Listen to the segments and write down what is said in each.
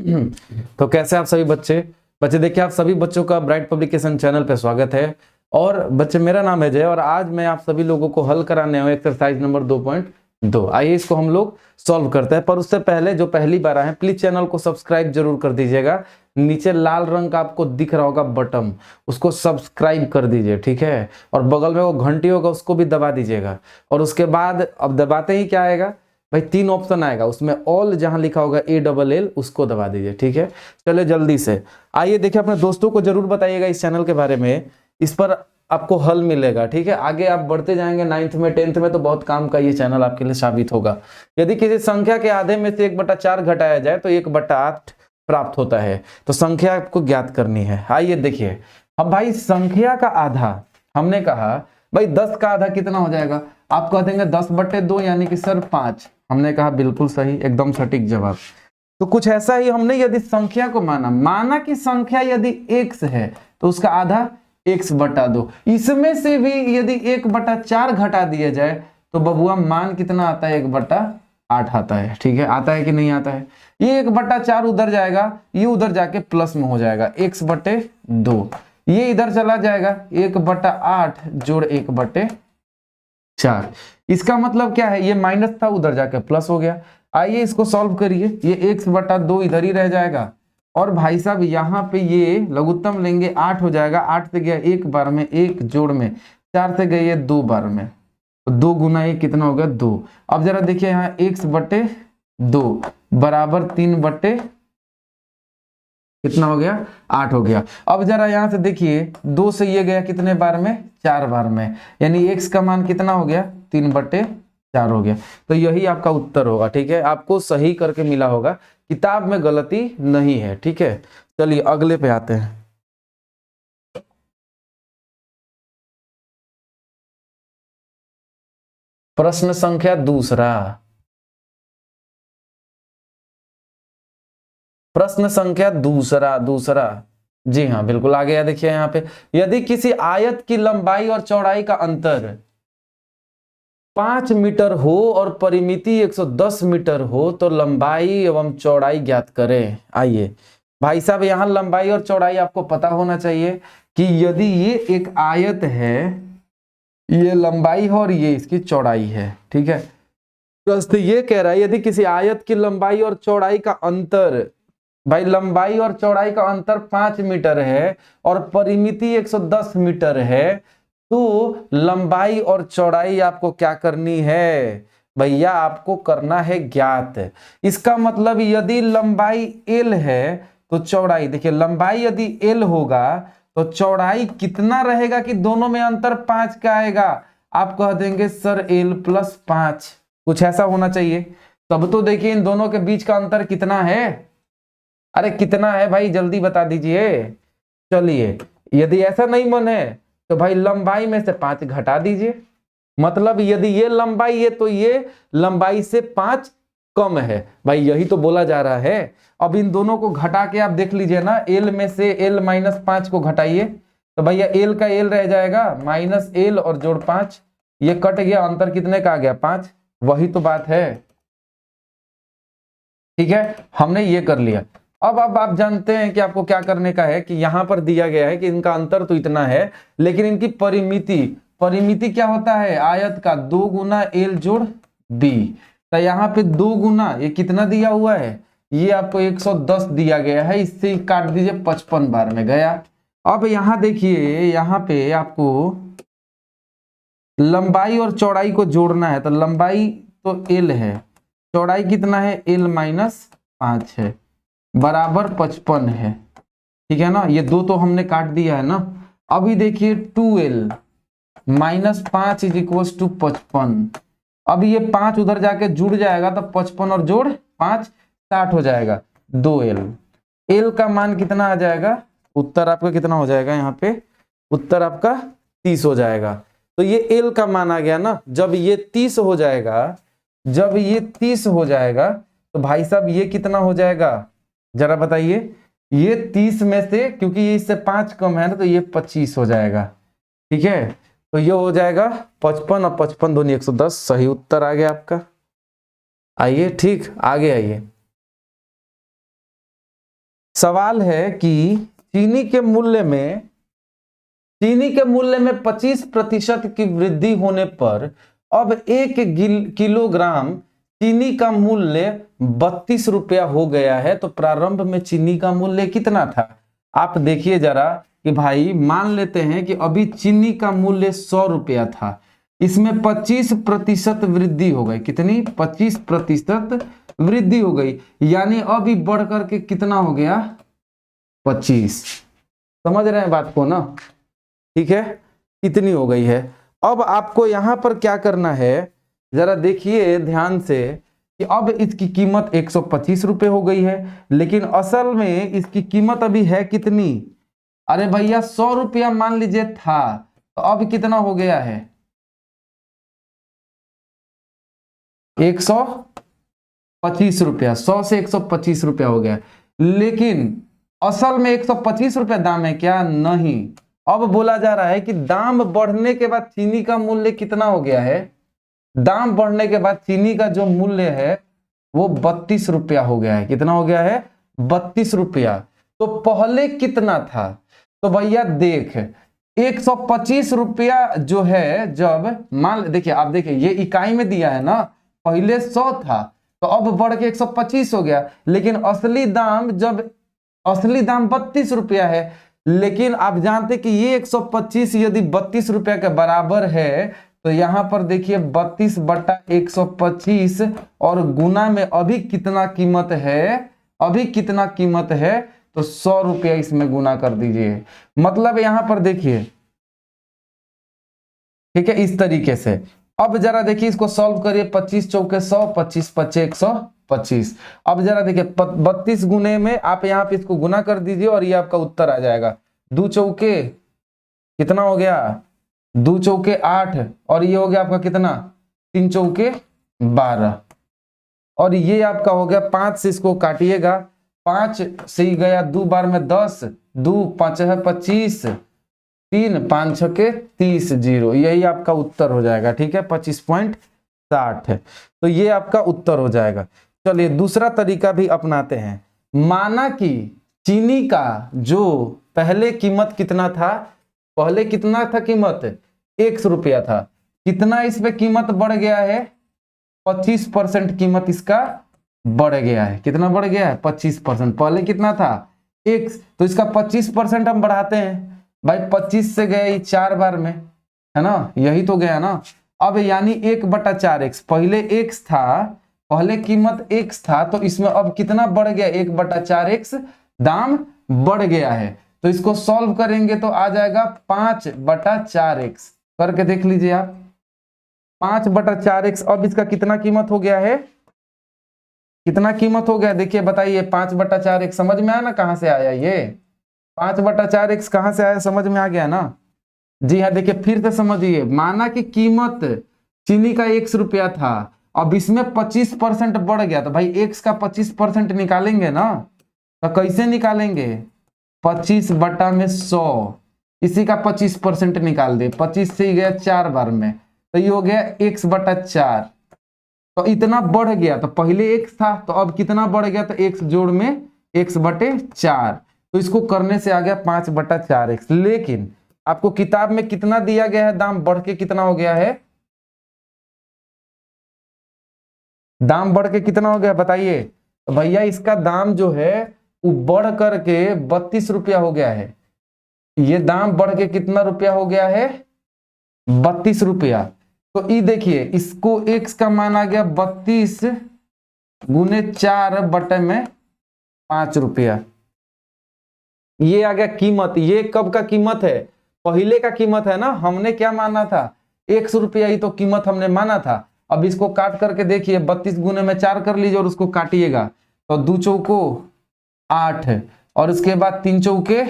तो कैसे आप सभी बच्चे बच्चे देखिए, आप सभी बच्चों का ब्राइट पब्लिकेशन चैनल पे स्वागत है। और बच्चे, मेरा नाम है जय और आज मैं आप सभी लोगों को हल कराने हूँ एक्सरसाइज नंबर 2.2। आइए इसको हम लोग सॉल्व करते हैं, पर उससे पहले जो पहली बार आए प्लीज चैनल को सब्सक्राइब जरूर कर दीजिएगा। नीचे लाल रंग का आपको दिख रहा होगा बटन, उसको सब्सक्राइब कर दीजिए, ठीक है। और बगल में वो घंटी होगा, उसको भी दबा दीजिएगा। और उसके बाद अब दबाते ही क्या आएगा भाई, 3 ऑप्शन आएगा, उसमें ऑल जहां लिखा होगा ALL उसको दबा दीजिए, ठीक है। चले जल्दी से आइए देखिए, अपने दोस्तों को जरूर बताइएगा इस चैनल के बारे में, इस पर आपको हल मिलेगा, ठीक है। आगे आप बढ़ते जाएंगे 9th में 10th में तो बहुत काम का ये चैनल आपके लिए साबित होगा। यदि किसी संख्या के आधे में से 1/4 घटाया जाए तो 1/8 प्राप्त होता है। तो संख्या आपको ज्ञात करनी है। आइए देखिए, अब भाई संख्या का आधा, हमने कहा भाई 10 का आधा कितना हो जाएगा, आप कह देंगे 10/2 यानी कि सर 5। हमने कहा बिल्कुल सही, एकदम सटीक जवाब। तो कुछ ऐसा ही हमने यदि संख्या को माना कि संख्या यदि x है तो उसका आधा x/2। इसमें से भी यदि 1/4 घटा दिया जाए तो बबुआ मान कितना आता है, 1/8 आता है, ठीक है। आता है कि नहीं आता है। ये 1/4 उधर जाएगा, ये उधर जाके प्लस में हो जाएगा x/2। ये इधर चला जाएगा 1/8 जोड़ 1/4। इसका मतलब क्या है, ये माइनस था उधर जाके प्लस हो गया। आइए इसको सॉल्व करिए, ये x/2 इधर ही रह जाएगा। और भाई साहब यहाँ पे ये लघुत्तम लेंगे 8 हो जाएगा। 8 से गया 1 बार में, 1 जोड़ में 4 से गई 2 बार में, तो 2 गुना 1 कितना हो गया 2। अब जरा देखिए यहाँ x/2 बराबर 3 कितना हो गया 8 हो गया। अब जरा यहाँ से देखिए 2 से ये गया कितने बार में, 4 बार में, यानी x का मान कितना हो गया 3/4 हो गया। तो यही आपका उत्तर होगा, ठीक है। आपको सही करके मिला होगा, किताब में गलती नहीं है, ठीक है। चलिए अगले पे आते हैं। प्रश्न संख्या दूसरा, प्रश्न संख्या दूसरा जी हाँ बिल्कुल आ गया। देखिए यहाँ पे, यदि किसी आयत की लंबाई और चौड़ाई का अंतर 5 मीटर हो और परिमिति 110 मीटर हो तो लंबाई एवं चौड़ाई ज्ञात करें। आइए भाई साहब, यहाँ लंबाई और चौड़ाई आपको पता होना चाहिए कि यदि ये एक आयत है, ये लंबाई है और ये इसकी चौड़ाई है, ठीक है। प्रश्न ये कह रहा है यदि किसी आयत की लंबाई और चौड़ाई का अंतर, भाई लंबाई और चौड़ाई का अंतर 5 मीटर है और परिमिति 110 मीटर है, तो लंबाई और चौड़ाई आपको क्या करनी है भैया, आपको करना है ज्ञात। इसका मतलब यदि लंबाई L है तो चौड़ाई, देखिए लंबाई यदि L होगा तो चौड़ाई कितना रहेगा कि दोनों में अंतर 5 का आएगा। आप कह देंगे सर L+5, कुछ ऐसा होना चाहिए। तब तो देखिए इन दोनों के बीच का अंतर कितना है, अरे कितना है भाई जल्दी बता दीजिए। चलिए यदि ऐसा नहीं मन है तो भाई लंबाई में से 5 घटा दीजिए, मतलब यदि ये लंबाई है तो ये लंबाई से 5 कम है, भाई यही तो बोला जा रहा है। अब इन दोनों को घटा के आप देख लीजिए ना, L में से L-5 को घटाइए तो भैया L का L रह जाएगा -L और जोड़ 5, ये कट गया, अंतर कितने का आ गया 5। वही तो बात है, ठीक है। हमने ये कर लिया। अब आप जानते हैं कि आपको क्या करने का है, कि यहां पर दिया गया है कि इनका अंतर तो इतना है, लेकिन इनकी परिमिति क्या होता है, आयत का 2 गुना L जोड़ B। तो यहाँ पे 2 गुना ये कितना दिया हुआ है, ये आपको 110 दिया गया है, इससे काट दीजिए 55 बार में गया। अब यहाँ देखिए, यहाँ पे आपको लंबाई और चौड़ाई को जोड़ना है, तो लंबाई तो L है, चौड़ाई कितना है L-5 है, बराबर 55 है, ठीक है ना। ये 2 तो हमने काट दिया है ना। अभी देखिए 2L -5 = 55। अब ये 5 उधर जाके जुड़ जाएगा तो 55 और जोड़ 5 60 हो जाएगा 2L। L का मान कितना आ जाएगा, उत्तर आपका कितना हो जाएगा, यहाँ पे उत्तर आपका 30 हो जाएगा। तो ये L का मान आ गया ना। जब ये 30 हो जाएगा, जब ये 30 हो जाएगा तो भाई साहब ये कितना हो जाएगा, जरा बताइए। ये 30 में से, क्योंकि ये इससे 5 कम है ना, तो ये 25 हो जाएगा, ठीक है। तो ये हो जाएगा 55 और 55 दूनी 110, सही उत्तर आ गया आपका। आइए ठीक आगे आइए। सवाल है कि चीनी के मूल्य में 25% की वृद्धि होने पर अब 1 किलोग्राम चीनी का मूल्य 32 रुपया हो गया है। तो प्रारंभ में चीनी का मूल्य कितना था? आप देखिए जरा कि भाई मान लेते हैं कि अभी चीनी का मूल्य 100 रुपया था, इसमें 25% वृद्धि हो गई। कितनी? 25% वृद्धि हो गई, यानी अभी बढ़ करके कितना हो गया? 25। समझ रहे हैं बात को ना? ठीक है, इतनी हो गई है। अब आपको यहां पर क्या करना है, जरा देखिए ध्यान से कि अब इसकी कीमत 125 रुपये हो गई है, लेकिन असल में इसकी कीमत अभी है कितनी? अरे भैया 100 रुपया मान लीजिए था, तो अब कितना हो गया है? 125 रुपया। 100 से 125 रुपया हो गया, लेकिन असल में 125 रुपया दाम है क्या? नहीं। अब बोला जा रहा है कि दाम बढ़ने के बाद चीनी का मूल्य कितना हो गया है? दाम बढ़ने के बाद चीनी का जो मूल्य है वो 32 रुपया हो गया है। कितना हो गया है? 32 रुपया। तो पहले कितना था? तो भैया देख, 125 रुपया जो है, जब मान देखिए, आप देखिए ये इकाई में दिया है ना, पहले 100 था तो अब बढ़ के 125 हो गया, लेकिन असली दाम 32 रुपया है। लेकिन आप जानते कि ये 125 यदि 32 रुपया के बराबर है, तो यहां पर देखिए 32/125 और गुना में अभी कितना कीमत है? अभी कितना कीमत है? तो 100 रुपया इसमें गुना कर दीजिए। मतलब यहां पर देखिए, ठीक है, इस तरीके से। अब जरा देखिए इसको सॉल्व करिए। 25 चौके 100, 25 पच्चे 125। अब जरा देखिए 32 गुने में आप यहाँ पे इसको गुना कर दीजिए और ये आपका उत्तर आ जाएगा। 2 चौके कितना हो गया? 2 चौके 8, और ये हो गया आपका कितना? 3 चौके 12, और ये आपका हो गया 5 से इसको काटिएगा। 5 से ही गया 2 बार में 10, 2 5 है 25, 3 5 छके 30, 0। यही आपका उत्तर हो जाएगा। ठीक है, 25.60 है। तो ये आपका उत्तर हो जाएगा। चलिए दूसरा तरीका भी अपनाते हैं। माना कि चीनी का जो पहले कीमत कितना था? पहले कितना था कीमत? 100 रुपया था। कितना इस पे कीमत बढ़ गया है? 25% कीमत इसका बढ़ गया है। कितना बढ़ गया है? 25%। पहले कितना था? 1, तो इसका 25% हम बढ़ाते हैं भाई। 25 से गया ये 4 बार में, है ना? यही तो गया ना। अब यानी 1/4x, पहले x था, पहले कीमत x था, तो इसमें अब कितना बढ़ गया? 1/4x दाम बढ़ गया है। तो इसको सॉल्व करेंगे तो आ जाएगा 5/4x। करके देख लीजिए आप, 5/4x। अब इसका कितना कीमत हो गया है? कितना कीमत हो गया? देखिए बताइए, 5/4x समझ में आया ना कहां से आया? ये 5/4x कहां से आया? समझ में आ गया ना? जी हाँ, देखिए फिर से समझिए। माना कि कीमत चीनी का 100 रुपया था, अब इसमें 25% बढ़ गया, तो भाई x का 25% निकालेंगे ना। तो कैसे निकालेंगे? 25/100, इसी का 25% निकाल दे। 25 से ही गया 4 बार में, तो ये हो गया x/4। तो इतना बढ़ गया, तो पहले x था, तो अब कितना बढ़ गया? तो x जोड़ में x/4। तो इसको करने से आ गया 5/4x। लेकिन आपको किताब में कितना दिया गया है? दाम बढ़ के कितना हो गया है? दाम बढ़ के कितना हो गया बताइए? तो भैया इसका दाम जो है वो बढ़ करके 32 रुपया हो गया है। ये दाम बढ़ के कितना रुपया हो गया है? 32 रुपया। तो ये देखिए, इसको x का मान आ गया 32 गुने 4/5 रुपया। ये आ गया कीमत। ये कब का कीमत है? पहले का कीमत है ना। हमने क्या माना था? 100 रुपया ही तो कीमत हमने माना था। अब इसको काट करके देखिए, 32 गुने में 4 कर लीजिए और उसको काटिएगा। तो 2 चौको 8, और उसके बाद 3 चौके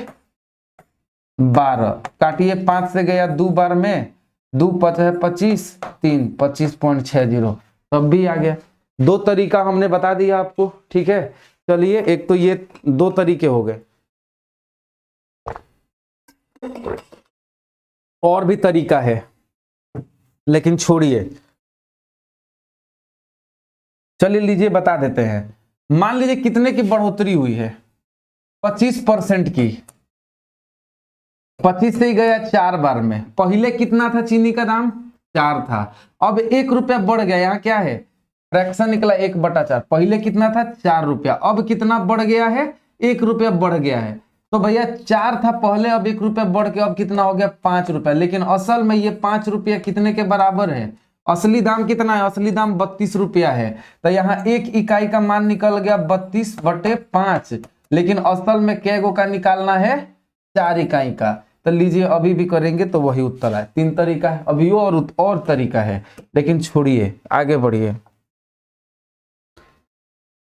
12, काटिए। 5 से गया 2 बार में, 2 5 है 25, 3 25.60। तब भी आ गया। 2 तरीका हमने बता दिया आपको। ठीक है, चलिए एक तो ये 2 तरीके हो गए, और भी तरीका है, लेकिन छोड़िए। चलिए लीजिए बता देते हैं। मान लीजिए कितने की बढ़ोतरी हुई है? 25% की, 25 से ही गया 4 बार में। पहले कितना था चीनी का दाम? 4 था। अब 1 रुपया बढ़ गया, यहाँ क्या है? फ्रैक्शन निकला 1/4। पहले कितना था? 4 रुपया। अब कितना बढ़ गया है? 1 रुपया बढ़ गया है। तो भैया 4 था पहले, अब 1 रुपया बढ़ के अब कितना हो गया? 5 रुपया। लेकिन असल में ये 5 रुपया कितने के बराबर है? असली दाम कितना है? असली दाम 32 रुपया है। तो यहाँ 1 इकाई का मान निकल गया 32/5। लेकिन असल में कै गो का निकालना है? 4 इकाई का। तो लीजिए अभी भी करेंगे तो वही उत्तर है। 3 तरीका है, अभी और तरीका है, लेकिन छोड़िए आगे बढ़िए।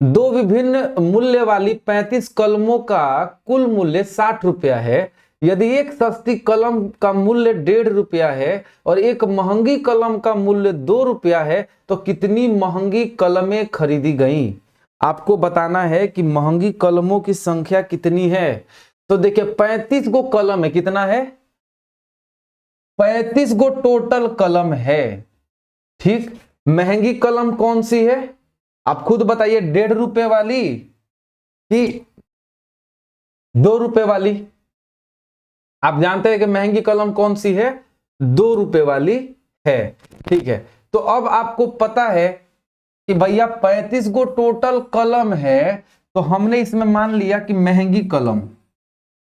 दो विभिन्न मूल्य वाली 35 कलमों का कुल मूल्य 60 रुपया है। यदि एक सस्ती कलम का मूल्य 1.5 रुपया है और एक महंगी कलम का मूल्य 2 रुपया है, तो कितनी महंगी कलमें खरीदी गई? आपको बताना है कि महंगी कलमों की संख्या कितनी है। तो देखिए 35 गो कलम है। कितना है? 35 गो टोटल कलम है। ठीक, महंगी कलम कौन सी है? आप खुद बताइए, 1.5 रुपए वाली कि 2 रुपए वाली? आप जानते हैं कि महंगी कलम कौन सी है? 2 रुपए वाली है। ठीक है, तो अब आपको पता है कि भैया 35 गो टोटल कलम है, तो हमने इसमें मान लिया कि महंगी कलम,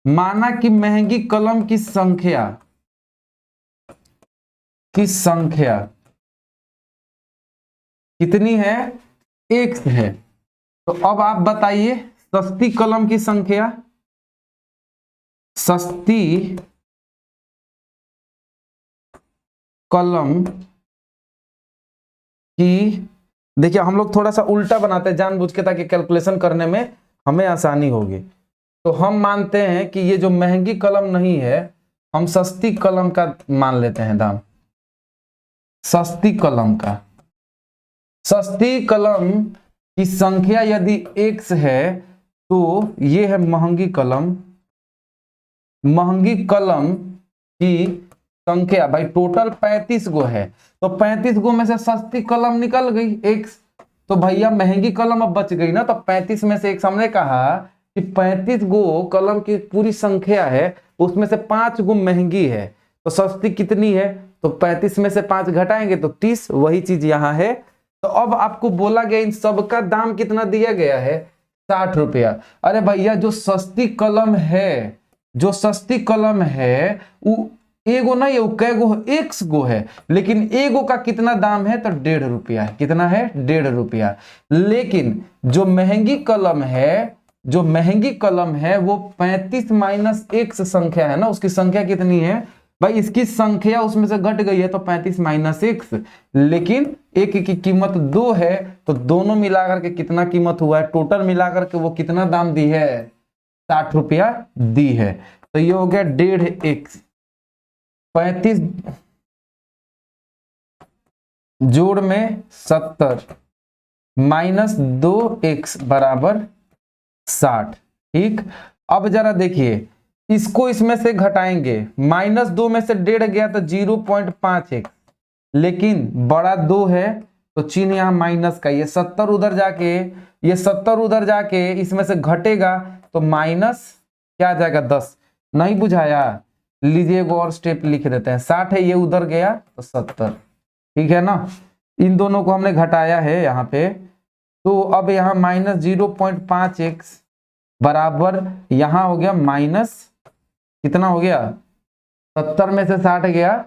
माना कि महंगी कलम की संख्या कितनी है? 1 है। तो अब आप बताइए सस्ती कलम की संख्या, सस्ती कलम की, देखिए हम लोग थोड़ा सा उल्टा बनाते हैं जानबूझ के, ताकि कैलकुलेशन करने में हमें आसानी होगी। तो हम मानते हैं कि ये जो महंगी कलम नहीं है, हम सस्ती कलम का मान लेते हैं दाम। सस्ती कलम का, सस्ती कलम की संख्या यदि x है, तो ये है महंगी कलम। महंगी कलम की संख्या भाई टोटल 35 गो है, तो 35 गो में से सस्ती कलम निकल गई x। तो भैया महंगी कलम अब बच गई ना, तो 35 में से एक हमने कहा कि 35 गो कलम की पूरी संख्या है, उसमें से 5 गो महंगी है, तो सस्ती कितनी है? तो 35 में से 5 घटाएंगे तो 30। वही चीज यहाँ है। तो अब आपको बोला गया इन सबका दाम कितना दिया गया है? 60 रुपया। अरे भैया जो सस्ती कलम है, जो सस्ती कलम है वो एगो नहीं है, वो कै गो? 1 गो है। लेकिन एगो का कितना दाम है? तो 1.5 रुपया है। कितना है? 1.5 रुपया। लेकिन जो महंगी कलम है, जो महंगी कलम है वो 35 माइनस 1 संख्या है ना, उसकी संख्या कितनी है भाई? इसकी संख्या उसमें से घट गई है, तो 35 माइनस 1। लेकिन एक की कीमत 2 है, तो दोनों मिलाकर के कितना कीमत हुआ है? टोटल मिलाकर के वो कितना दाम दी है? 60 रुपया दी है। तो ये हो गया 1.5x। 35 जोड़ में 70 माइनस 2x बराबर 60। ठीक, अब जरा देखिए इसको इसमें से घटाएंगे। -2 में से 1.5 गया तो 0.5x, लेकिन बड़ा 2 है तो चिन्ह यहाँ माइनस का, ये 70 उधर जाके, ये 70 उधर जाके इसमें से घटेगा तो माइनस क्या आ जाएगा? 10। नहीं बुझाया? लीजिए एक और स्टेप लिख देते हैं। 60 है, ये उधर गया तो 70। ठीक है ना, इन दोनों को हमने घटाया है यहाँ पे। तो अब यहाँ -0.5x बराबर यहाँ हो गया माइनस, कितना हो गया? 70 में से 60 गया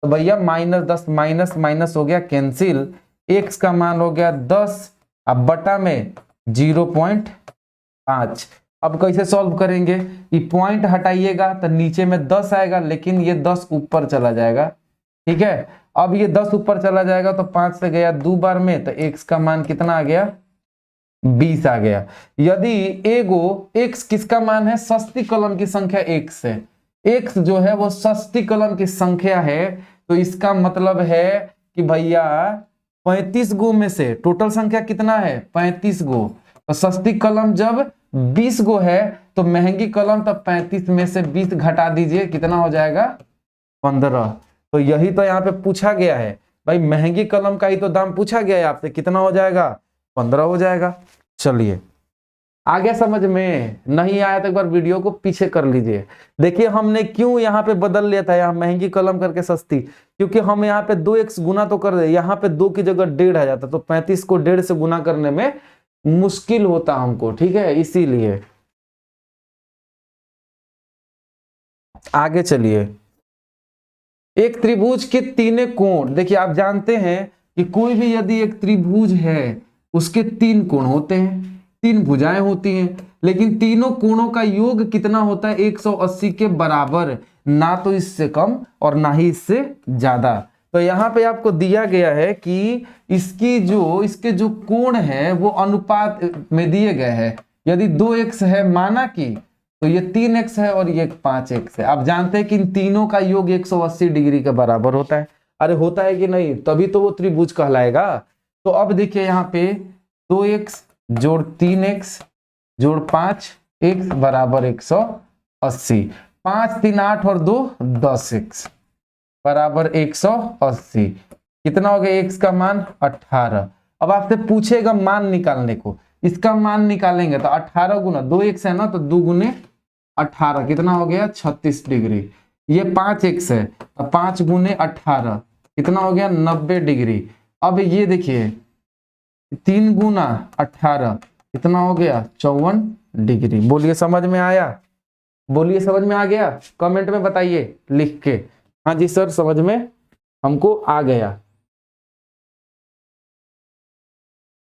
तो भैया -10, माइनस माइनस हो गया कैंसिल। x का मान हो गया 10, अब बटा में 0.5। अब कैसे सॉल्व करेंगे? ये पॉइंट हटाइएगा तो नीचे में 10 आएगा, लेकिन ये 10 ऊपर चला जाएगा। ठीक है, अब ये 10 ऊपर चला जाएगा तो 5 से गया 2 बार में, तो x का मान कितना आ गया? 20 आ गया। यदि एगो x किसका मान है? सस्ती कलम की संख्या x है। x जो है वो सस्ती कलम की संख्या है, तो इसका मतलब है कि भैया 35 गो में से टोटल संख्या कितना है? 35 गो। तो सस्ती कलम जब 20 गो है, तो महंगी कलम तब 35 में से 20 घटा दीजिए, कितना हो जाएगा? 15। तो यही तो यहाँ पे पूछा गया है भाई, महंगी कलम का ही तो दाम पूछा गया है आपसे, कितना हो जाएगा? 15 हो जाएगा। चलिए आ गया समझ में? नहीं आया तो एक बार वीडियो को पीछे कर लीजिए। देखिए हमने क्यों यहाँ पे बदल लिया था, यहाँ महंगी कलम करके सस्ती, क्योंकि हम यहाँ पे 2x गुना तो कर दे, यहाँ पे 2 की जगह 1.5 आ जाता, तो 35 को 1.5 से गुना करने में मुश्किल होता हमको, ठीक है, इसीलिए। आगे चलिए। एक त्रिभुज के तीन कोण, देखिए आप जानते हैं कि कोई भी यदि एक त्रिभुज है उसके 3 कोण होते हैं, 3 भुजाएं होती हैं, लेकिन तीनों कोणों का योग कितना होता है? 180 के बराबर, ना तो इससे कम और ना ही इससे ज्यादा। तो यहाँ पे आपको दिया गया है कि इसके जो कोण है वो अनुपात में दिए गए हैं। यदि 2x है माना कि, तो ये 3x है और ये 5x है। आप जानते हैं कि इन तीनों का योग 180 डिग्री के बराबर होता है। अरे होता है कि नहीं, तभी तो वो त्रिभुज कहलाएगा। तो अब देखिए यहाँ पे 2x जोड़ 3x जोड़ 5x बराबर 180, 5 3 8 और 2 10x बराबर 180। कितना हो गया x का मान? 18। अब आपसे पूछेगा मान निकालने को, इसका मान निकालेंगे तो 18 गुना 2x है ना, तो 2 गुने 18 कितना हो गया? 36 डिग्री। ये 5x है, 5 गुने 18 कितना हो गया? 90 डिग्री। अब ये देखिए 3 गुना 18 कितना हो गया? 54 डिग्री। बोलिए समझ में आया? बोलिए समझ में आ गया? कमेंट में बताइए लिख के, हाँ जी सर समझ में हमको आ गया।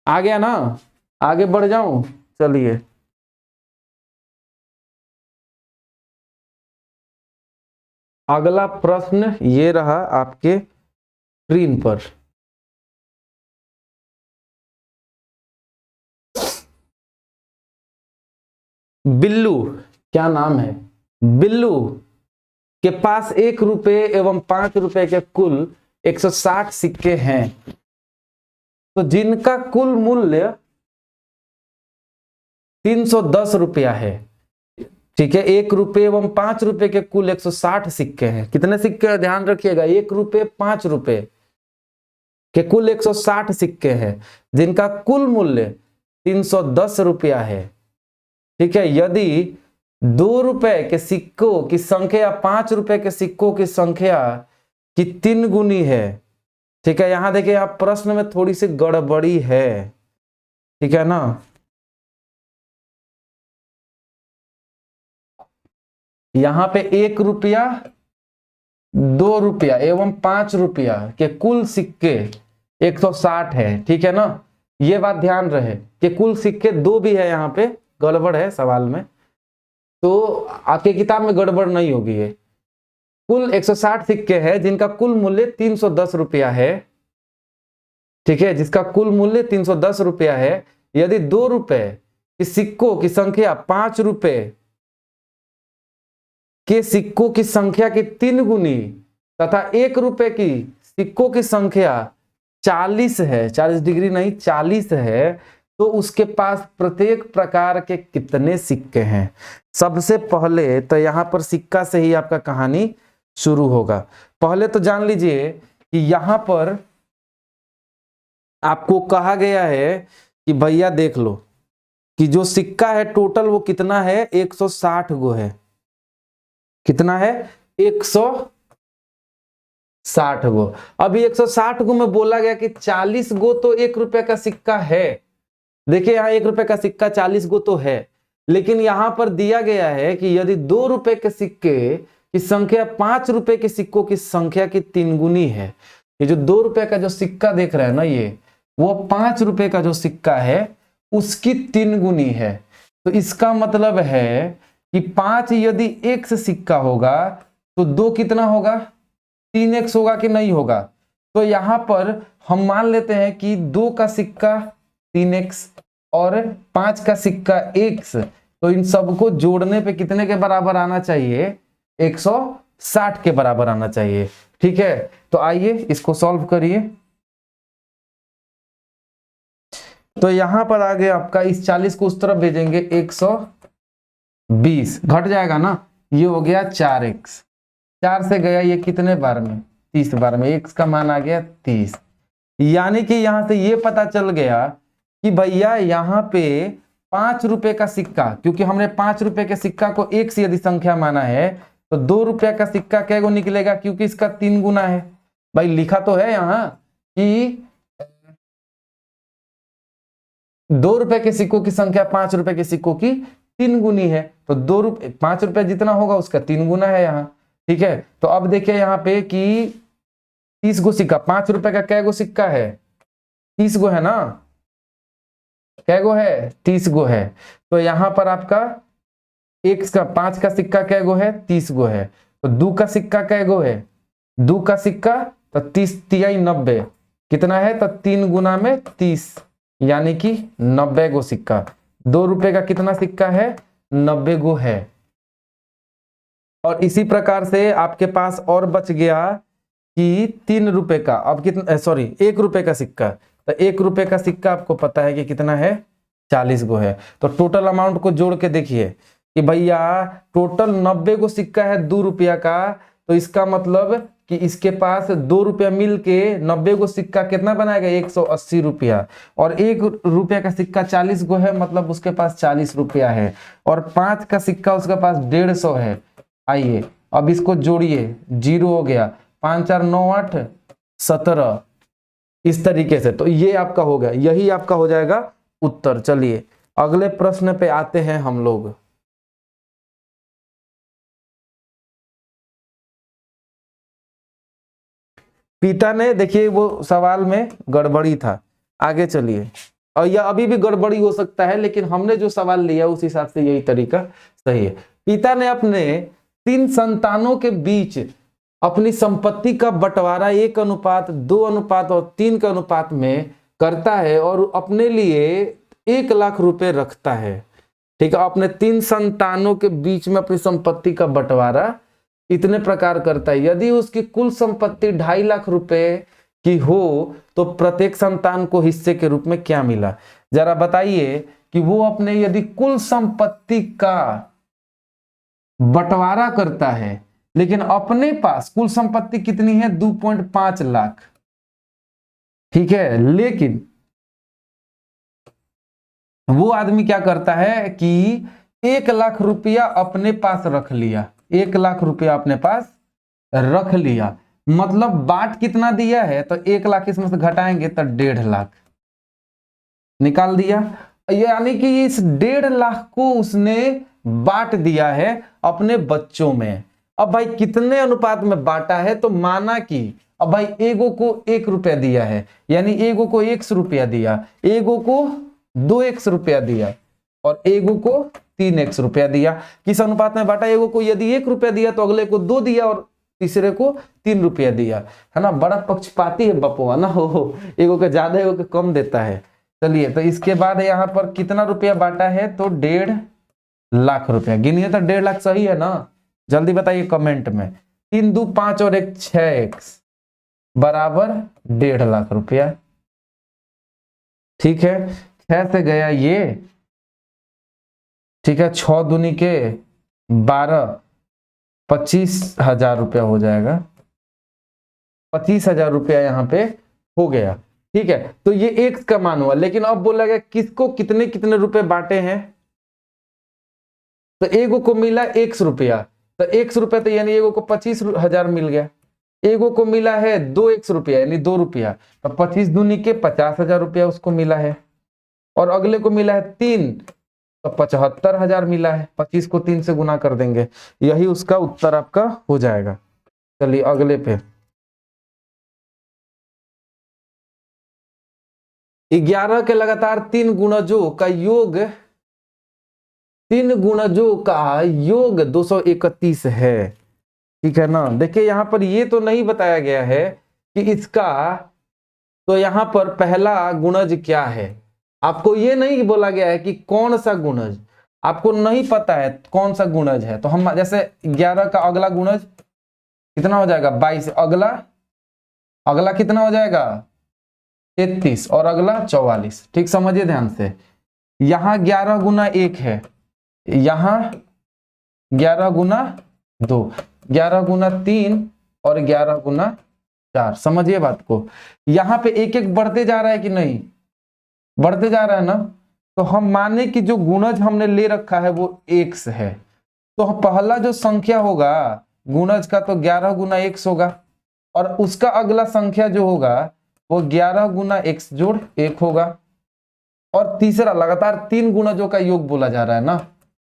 आ गया ना? आगे बढ़ जाऊं? चलिए अगला प्रश्न ये रहा आपके स्क्रीन पर। बिल्लू, क्या नाम है? बिल्लू के पास 1 रुपए एवं 5 रुपए के कुल 160 सिक्के हैं, तो जिनका कुल मूल्य 310 रुपया है। ठीक है, 1 रुपए एवं 5 रुपए के कुल 160 सिक्के हैं। कितने सिक्के? ध्यान रखिएगा, 1 रुपए 5 रुपए के कुल 160 सिक्के हैं, जिनका कुल मूल्य 310 रुपया है। ठीक है, यदि 2 रुपए के सिक्कों की संख्या 5 रुपए के सिक्कों की संख्या की 3 गुनी है। ठीक है, यहां देखिए आप प्रश्न में थोड़ी सी गड़बड़ी है, ठीक है ना। यहां पे 1 रुपया 2 रुपया एवं 5 रुपया के कुल सिक्के 160 है, ठीक है ना। ये बात ध्यान रहे कि कुल सिक्के 2 भी है, यहाँ पे गड़बड़ है सवाल में, तो आपके किताब में गड़बड़ नहीं होगी। ये कुल 160 सिक्के हैं जिनका कुल मूल्य 310 रुपया है। ठीक है, जिसका कुल मूल्य 310 रुपया है। यदि 2 रुपए के सिक्कों की संख्या 5 रुपए के सिक्कों की संख्या की 3 गुनी तथा 1 रुपए की सिक्कों की संख्या 40 है, 40 डिग्री नहीं 40 है, तो उसके पास प्रत्येक प्रकार के कितने सिक्के हैं? सबसे पहले तो यहां पर सिक्का से ही आपका कहानी शुरू होगा। पहले तो जान लीजिए कि यहां पर आपको कहा गया है कि भैया देख लो कि जो सिक्का है टोटल वो कितना है? 160 गो है। कितना है? 160 गो। अभी 160 गो में बोला गया कि 40 गो तो 1 रुपए का सिक्का है। देखिए यहाँ 1 रुपए का सिक्का 40 गो तो है, लेकिन यहां पर दिया गया है कि यदि 2 रुपए के सिक्के की संख्या 5 रुपए के सिक्कों की संख्या की 3 गुनी है। ये जो 2 रुपए का जो सिक्का देख रहे हैं ना, ये वो 5 रुपए का जो सिक्का है उसकी 3 गुनी है। तो इसका मतलब है कि 5 यदि x सिक्का होगा तो 2 कितना होगा? 3x होगा कि नहीं होगा? तो यहां पर हम मान लेते हैं कि 2 का सिक्का 3x और 5 का सिक्का x, तो इन सबको जोड़ने पे कितने के बराबर आना चाहिए? 160 के बराबर आना चाहिए। ठीक है, तो आइए इसको सॉल्व करिए। तो यहां पर आगे आपका इस 40 को उस तरफ भेजेंगे, 120 घट जाएगा ना, ये हो गया 4x। 4 से गया ये कितने बार में? 30 बार में। x का मान आ गया 30। यानी कि यहां से ये पता चल गया कि भैया यहाँ पे ₹5 का सिक्का, क्योंकि हमने ₹5 के सिक्का को एक से यदि संख्या माना है तो ₹2 का सिक्का क्या गो निकलेगा, क्योंकि इसका 3 गुना है। भाई लिखा तो है यहाँ कि ₹2 के सिक्कों की संख्या ₹5 के सिक्कों की 3 गुनी है, तो ₹5 जितना होगा उसका 3 गुना है यहाँ। ठीक है, तो अब देखिए यहाँ पे कि 30 गो सिक्का, ₹5 का कै गो सिक्का है, 30 गो है ना, कै गो है, 30 गो है। तो यहाँ पर आपका 5 का सिक्का कै गो है, 30 गो है। तो 2 का सिक्का कै गो है, 2 का सिक्का तो 30 तियाई 90 कितना है, तो 3 गुना में 30 यानी कि 90 गो सिक्का। ₹2 का कितना सिक्का है, 90 गो है। और इसी प्रकार से आपके पास और बच गया कि ₹3 का, अब कितना, सॉरी ₹1 का सिक्का, तो ₹1 का सिक्का आपको पता है कि कितना है, 40 गो है। तो टोटल अमाउंट को जोड़ के देखिए कि भैया टोटल 90 गो सिक्का है ₹2 का, तो इसका मतलब कि इसके पास ₹2 मिल के 90 गो सिक्का कितना बनाएगा, ₹180। और ₹1 का सिक्का 40 गो है, मतलब उसके पास ₹40 है। और 5 का सिक्का उसके पास 150 है। आइए अब इसको जोड़िए, 0 हो गया, 5 4 9 8 17, इस तरीके से। तो ये आपका हो गया, यही आपका हो जाएगा उत्तर। चलिए अगले प्रश्न पे आते हैं हम लोग। पिता ने, देखिए वो सवाल में गड़बड़ी था, आगे चलिए। और यह अभी भी गड़बड़ी हो सकता है, लेकिन हमने जो सवाल लिया उस हिसाब से यही तरीका सही है। पिता ने अपने 3 संतानों के बीच अपनी संपत्ति का बंटवारा 1:2 और 3 के अनुपात में करता है और अपने लिए 1 लाख रुपए रखता है। ठीक है, अपने 3 संतानों के बीच में अपनी संपत्ति का बंटवारा इतने प्रकार करता है। यदि उसकी कुल संपत्ति 2.5 लाख रुपए की हो तो प्रत्येक संतान को हिस्से के रूप में क्या मिला। जरा बताइए कि वो अपने यदि कुल संपत्ति का बंटवारा करता है, लेकिन अपने पास कुल संपत्ति कितनी है, 2.5 लाख। ठीक है, लेकिन वो आदमी क्या करता है कि 1 लाख रुपया अपने पास रख लिया, 1 लाख रुपया अपने पास रख लिया, मतलब बाट कितना दिया है, तो 1 लाख इसमें से घटाएंगे तो 1.5 लाख निकाल दिया। यानी कि इस 1.5 लाख को उसने बांट दिया है अपने बच्चों में। अब भाई कितने अनुपात में बांटा है, तो माना कि अब भाई एगो को ₹1 दिया है, यानी एगो को ₹100 दिया, एगो को ₹2 दिया और एगो को ₹3 दिया। किस अनुपात में बांटा, एगो को यदि ₹1 दिया तो अगले को 2 दिया और तीसरे को ₹3 दिया, है ना। बड़ा पक्षपाती है बपुआ ना, हो एगो के ज्यादा एगो के कम देता है। चलिए, तो इसके बाद यहाँ पर कितना रुपया बांटा है, तो 1.5 लाख रुपया। गिनिए तो 1.5 लाख सही है ना, जल्दी बताइए कमेंट में। 3 2 5 और 1 6x बराबर 1.5 लाख रुपया। ठीक है, 6 से गया ये, ठीक है, 6 दूनी के 12, 25,000 रुपया हो जाएगा, 25,000 रुपया यहाँ पे हो गया। ठीक है, तो ये x का मान हुआ, लेकिन अब बोला गया किसको कितने कितने रुपए बांटे हैं, तो एगो को मिला ₹100, तो ₹100 तो यानी एगो को 25,000 मिल गया, एगो को मिला है ₹2 यानी ₹2, तो 25 दूनी के 50,000 रुपया उसको मिला है, और अगले को मिला है 3 तो 75,000 मिला है। 25 को 3 से गुना कर देंगे, यही उसका उत्तर आपका हो जाएगा। चलिए अगले पे, 11 के लगातार 3 गुणजों का योग, 3 गुणजों का योग 231 है। ठीक है ना। देखिए यहाँ पर ये तो नहीं बताया गया है कि इसका, तो यहाँ पर पहला गुणज क्या है, आपको ये नहीं बोला गया है कि कौन सा गुणज, आपको नहीं पता है कौन सा गुणज है। तो हम जैसे 11 का अगला गुणज कितना हो जाएगा, 22, अगला कितना हो जाएगा 33 और अगला 44। ठीक, समझिए ध्यान से, यहां 11 गुना 1 है, यहां 11 गुना 2, 11 गुना 3 और 11 गुना 4। समझिए बात को, यहां पे एक एक बढ़ते जा रहा है कि नहीं, बढ़ते जा रहा है ना। तो हम माने कि जो गुणज हमने ले रखा है वो x है, तो पहला जो संख्या होगा गुणज का तो 11 गुना x होगा, और उसका अगला संख्या जो होगा वो 11 गुना x जोड़ 1 होगा, और तीसरा लगातार 3 गुणजों का योग बोला जा रहा है ना,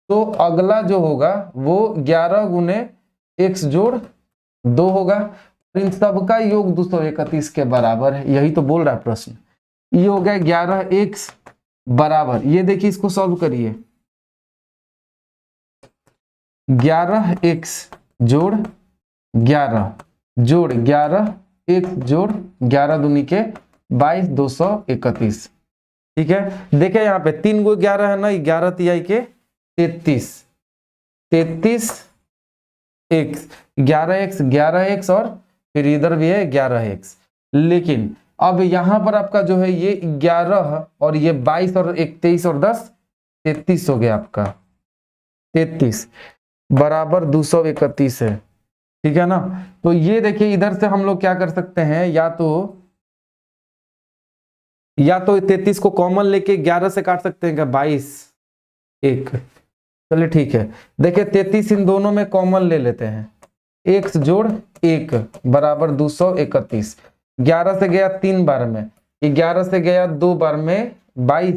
तो अगला जो होगा वो 11 गुने x जोड़ 2 होगा। इन सबका योग 231 के बराबर है, यही तो बोल रहा है प्रश्न। ये हो गया 11x बराबर, ये देखिए इसको सॉल्व करिए, 11x जोड़ 11 जोड़ 11 x जोड़ 11 दूनी के 22 231। ठीक है, देखिए यहाँ पे 3 गो 11 है ना, 11 तिहाई के 33, 33 x 11x और फिर इधर भी है 11x। लेकिन अब यहां पर आपका जो है ये 11 और ये 22 और 23 और 10 33 हो गया आपका, 33 बराबर 231 है। ठीक है ना, तो ये देखिए इधर से हम लोग क्या कर सकते हैं, या तो 33 को कॉमन लेके 11 से काट सकते हैं क्या, 22 1, चलिए ठीक है। देखिए 33 इन दोनों में कॉमन ले लेते हैं, x जोड़ 1 बराबर 231, 11 से गया 3 बार में, 11 से गया 2 बार में, 22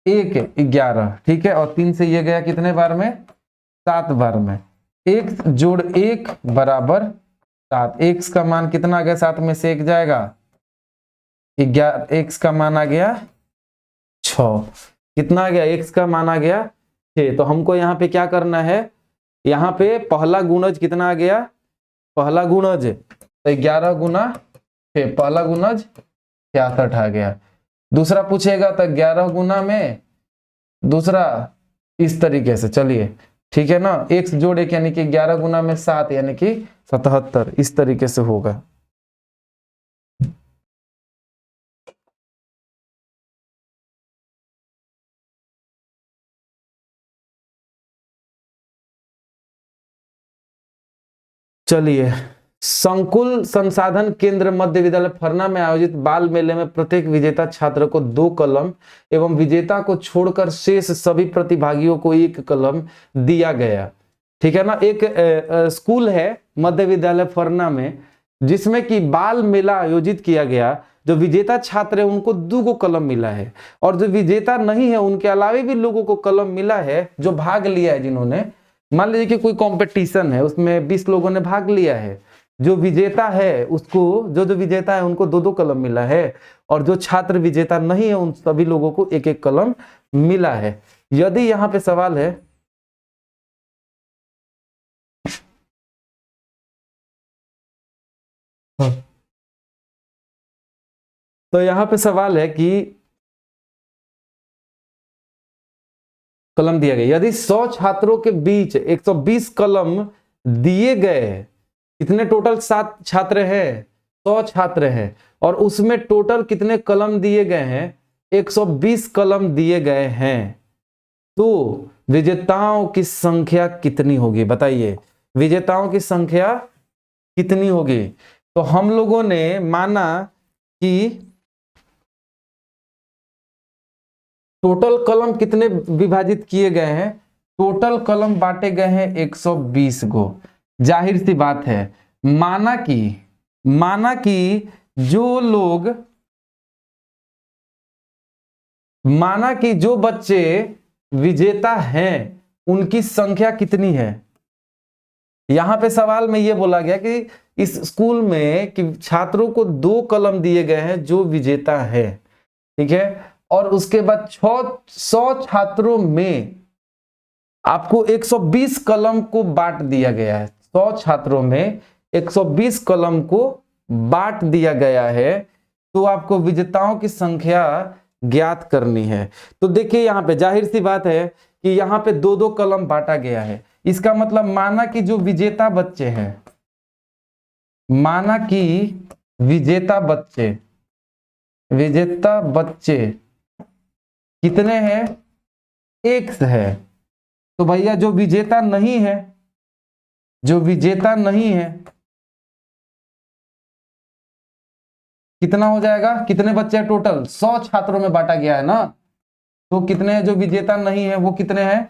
1 11, ठीक है, और 3 से ये गया कितने बार में, 7 बार में, x जोड़ 1 बराबर 7, x का मान कितना आ गया, 7 में से 1 जाएगा, x का मान आ गया 6, कितना आ गया, x का मान आ गया 6। तो हमको यहाँ पे क्या करना है, यहाँ पे पहला गुणज कितना आ गया, पहला गुणज तो 11 गुना 6, पहला गुणज 66 आ गया। दूसरा पूछेगा तो 11 गुना में दूसरा इस तरीके से, चलिए ठीक है ना, x जोड़ 1 यानी कि 11 गुना में 7 यानी कि 77, इस तरीके से होगा। चलिए, संकुल संसाधन केंद्र मध्य विद्यालय फरना में आयोजित बाल मेले में प्रत्येक विजेता छात्र को 2 कलम एवं विजेता को छोड़कर शेष सभी प्रतिभागियों को 1 कलम दिया गया। ठीक है ना, एक स्कूल है मध्य विद्यालय फरना में जिसमें कि बाल मेला आयोजित किया गया, जो विजेता छात्र है उनको 2 कलम मिला है, और जो विजेता नहीं है उनके अलावे भी लोगों को कलम मिला है जो भाग लिया है, जिन्होंने मान लीजिए कि कोई कंपटीशन है उसमें 20 लोगों ने भाग लिया है, जो विजेता है उसको जो विजेता है उनको 2 कलम मिला है, और जो छात्र विजेता नहीं है उन सभी लोगों को 1 कलम मिला है। यदि यहाँ पे सवाल है तो यहाँ पे सवाल है कि कलम दिया गया, यदि 100 छात्रों के बीच 120 कलम दिए गए, कितने टोटल 7 छात्र हैं, 100 छात्र हैं, और उसमें टोटल कितने कलम दिए गए हैं, 120 कलम दिए गए हैं, तो विजेताओं की संख्या कितनी होगी, बताइए विजेताओं की संख्या कितनी होगी। तो हम लोगों ने माना कि टोटल कलम कितने विभाजित किए गए हैं, टोटल कलम बांटे गए हैं 120 को। जाहिर सी बात है, माना कि जो बच्चे विजेता हैं उनकी संख्या कितनी है। यहां पे सवाल में यह बोला गया कि इस स्कूल में कि छात्रों को 2 कलम दिए गए हैं जो विजेता है, ठीक है, और उसके बाद 100 छात्रों में आपको 120 कलम को बांट दिया गया है, 100 छात्रों में 120 कलम को बांट दिया गया है, तो आपको विजेताओं की संख्या ज्ञात करनी है। तो देखिए यहां पे जाहिर सी बात है कि यहां पे 2 कलम बांटा गया है, इसका मतलब माना कि जो विजेता बच्चे हैं, माना कि विजेता बच्चे कितने हैं, x है, तो भैया जो विजेता नहीं है कितना हो जाएगा, कितने बच्चे हैं टोटल, 100 छात्रों में बांटा गया है ना, तो कितने हैं जो विजेता नहीं है वो कितने हैं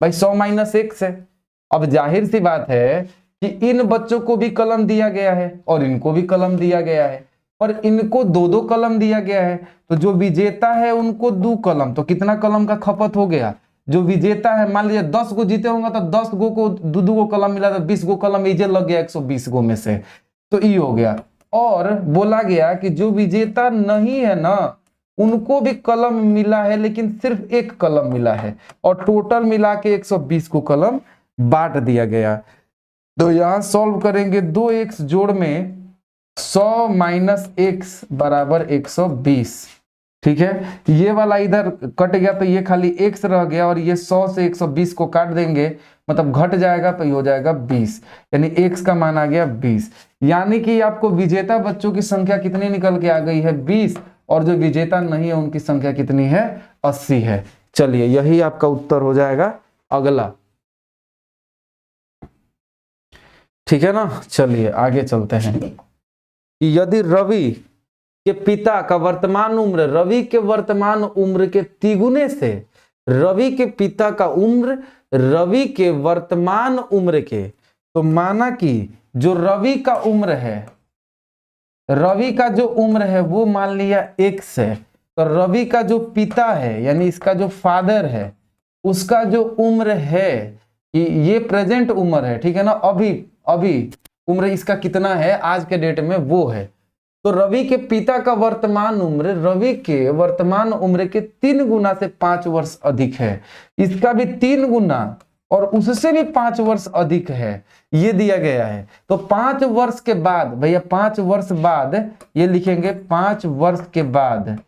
भाई 100 माइनस 1 है। अब जाहिर सी बात है कि इन बच्चों को भी कलम दिया गया है और इनको भी कलम दिया गया है और इनको दो दो कलम दिया गया है, तो जो विजेता है उनको 2 कलम, तो कितना कलम का खपत हो गया। जो विजेता है मान लीजिए 10 गो जीते होंगे तो 10 गो को 2 गो कलम मिला तो 20 गो कलम इजे लग गया 120 गो में से, तो ई हो गया। और बोला गया कि जो विजेता नहीं है ना उनको भी कलम मिला है लेकिन सिर्फ 1 कलम मिला है और टोटल मिला के 120 को कलम बांट दिया गया। तो यहां सॉल्व करेंगे 2x जोड़ में 100 माइनस x बराबर 120। ठीक है, ये वाला इधर कट गया तो ये खाली x रह गया और ये 100 से 120 को काट देंगे मतलब घट जाएगा तो ये हो जाएगा 20, यानी x का मान आ गया 20। यानी कि आपको विजेता बच्चों की संख्या कितनी निकल के आ गई है 20 और जो विजेता नहीं है उनकी संख्या कितनी है 80 है। चलिए यही आपका उत्तर हो जाएगा। अगला, ठीक है ना, चलिए आगे चलते हैं। यदि रवि के पिता का वर्तमान उम्र रवि के वर्तमान उम्र के तिगुने से, रवि के पिता का उम्र रवि के वर्तमान उम्र के, तो माना कि जो रवि का उम्र है, रवि का जो उम्र है वो मान लिया x है, तो रवि का जो पिता है यानी इसका जो फादर है उसका जो उम्र है कि ये प्रेजेंट उम्र है, ठीक है ना, अभी उम्र इसका कितना है आज के डेट में वो है। तो रवि के पिता का वर्तमान उम्र रवि के वर्तमान उम्र के 3 गुना से 5 वर्ष अधिक है, इसका भी 3 गुना और उससे भी 5 वर्ष अधिक है, ये दिया गया है। तो 5 वर्ष के बाद भैया 5 वर्ष बाद ये लिखेंगे 5 वर्ष के बाद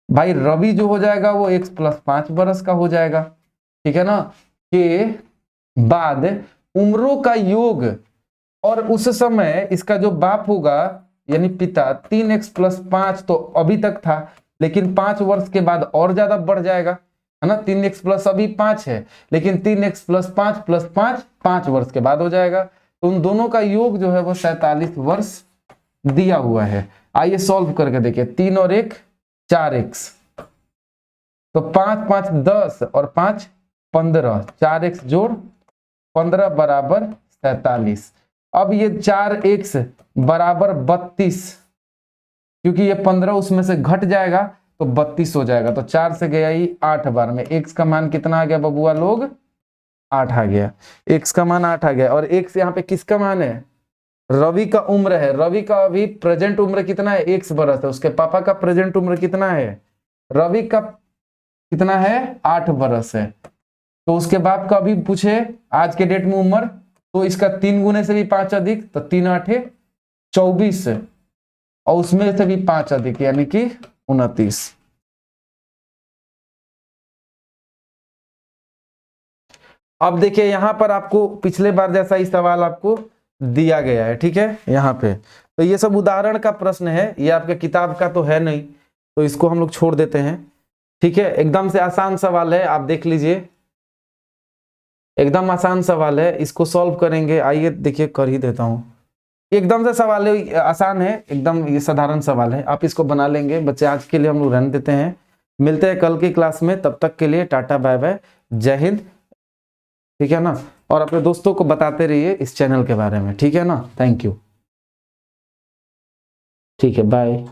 भाई रवि जो हो जाएगा वो x + 5 वर्ष का हो जाएगा, ठीक है ना, के बाद उम्रों का योग और उस समय इसका जो बाप होगा यानी पिता 3x + 5 तो अभी तक था लेकिन 5 वर्ष के बाद और ज्यादा बढ़ जाएगा, है ना, 3x + अभी 5 है लेकिन 3x + 5 + 5 5 वर्ष के बाद हो जाएगा। तो उन दोनों का योग जो है वो 47 वर्ष दिया हुआ है। आइए सॉल्व करके देखिए, 3 और 1 4x, तो 5 5 10 और 5 15, 4x जोड़ 15 बराबर 47। अब ये 4x बराबर 32, क्योंकि ये 15 उसमें से घट जाएगा तो 32 हो जाएगा, तो 4 से गया ही 8 बार में x का मान कितना आ गया बबुआ लोग 8 आ गया, x का मान 8 आ गया। और x यहाँ पे किसका मान है, रवि का उम्र है, रवि का अभी प्रेजेंट उम्र कितना है 1 बरस है, उसके पापा का प्रेजेंट उम्र कितना है, रवि का कितना है 8 बरस है, तो उसके बाप का अभी पूछे आज के डेट में उम्र, तो इसका 3 गुने से भी 5 अधिक, तो 3 8 24 और उसमें से भी 5 अधिक यानी कि 29। अब देखिए यहां पर आपको पिछले बार जैसा ही सवाल आपको दिया गया है, ठीक है, यहाँ पे तो ये सब उदाहरण का प्रश्न है, ये आपके किताब का तो है नहीं तो इसको हम लोग छोड़ देते हैं, ठीक है। एकदम से आसान सवाल है, आप देख लीजिए, एकदम आसान सवाल है, इसको सॉल्व करेंगे। आइए देखिए कर ही देता हूं, एकदम से सवाल है, आसान है एकदम, ये साधारण सवाल है, आप इसको बना लेंगे बच्चे। आज के लिए हम लोग रहने देते हैं, मिलते हैं कल की क्लास में, तब तक के लिए टाटा बाय बाय, जय हिंद, ठीक है ना। और अपने दोस्तों को बताते रहिए इस चैनल के बारे में, ठीक है ना। थैंक यू, ठीक है, बाय।